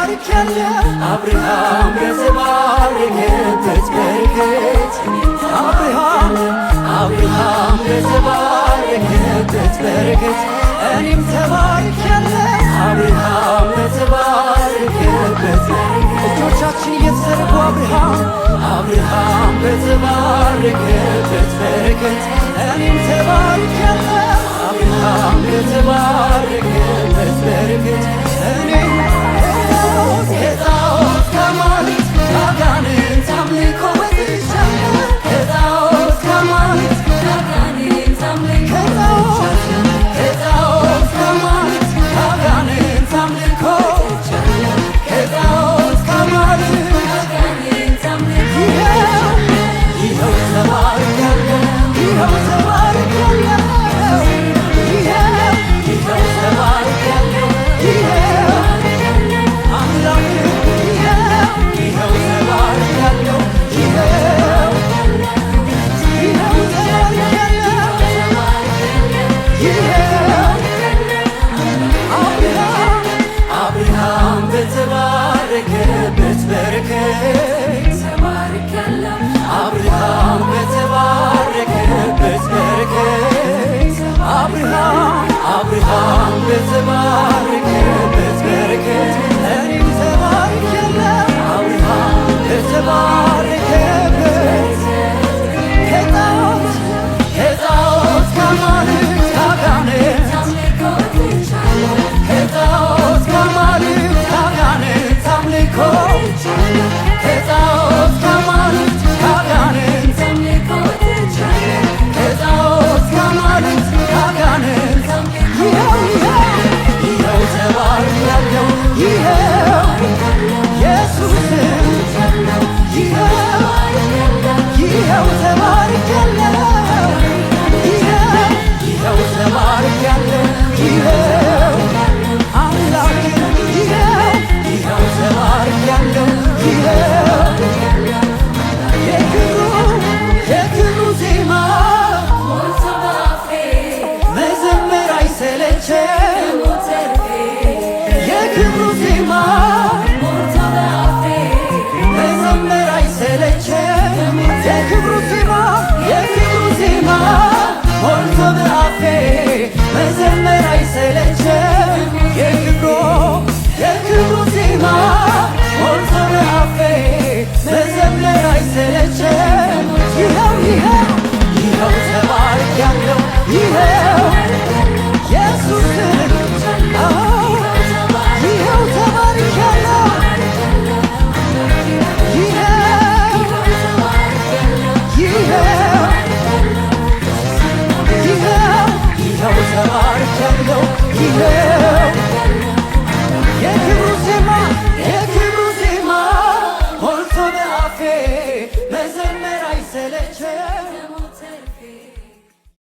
ተባርኬያለሁ አብርሃም በተባረከበት በረከት አብርሃም በተባረከበት በረከት እኔም ተባርኬያለሁ አብርሃም በተባረከበት እጆቻችን እየተዘረጉ አብርሃም በተባረከበት በረከት እኔም ተባርኬያለሁ አብርሃም በተባረከበት በረከት እኔም ከጣዖት ከአማልክት ከአጋንንት አምልኮ ወጥቻለሁ ከጣዖት ከአማልክት ከአጋንንት አምልኮ ከጣዖት ከአማልክት ከአጋንንት አምልኮ ከጣዖት ከአማልክት ከአጋንንት አምልኮ ይኸው ተባርኬያለሁ ይኸው ተባርኬያለሁ ይኸው ተባርኬያለሁ ይኸው አምላኬ ይኸው ተባርኬያለሁ ይኸው አብርሃም በተባረከበት በረከት ተባርኬያለሁ አብርሃም በተባረከበት በረከት አብርሃም በተባረከበት በረከት እኔም ተባርኬያለሁ አብርሃም በተባረከበት ከጣዖት ከአማልክት ከአጋንንት ከጣዖት ከአማልክት ከአጋንንት አምልኮ ከጣዖት ከአማልክት ከአጋንንት ከጣዖት ከአማልክት ከአጋንንት ይኸው ተባርኬያለሁ ይኸው ኢየሱስን ይኸው ተባርኬያለሁ ይኸው ተባርኬያለሁ ይኸው አምላኬ ይኸው ተባርኬያለሁ ይኸው የክብሩ ዜማ መዘመር አይሰለቸኝ የክብሩ ዜማ መዘመር አይሰለቸኝ የክብሩ ዜማ ሞልቶ በአፌ መዘመር አይሰለቸኝ የክብሩ ዜማ ሞልቶ በአፌ መዘመር አይሰለቸኝ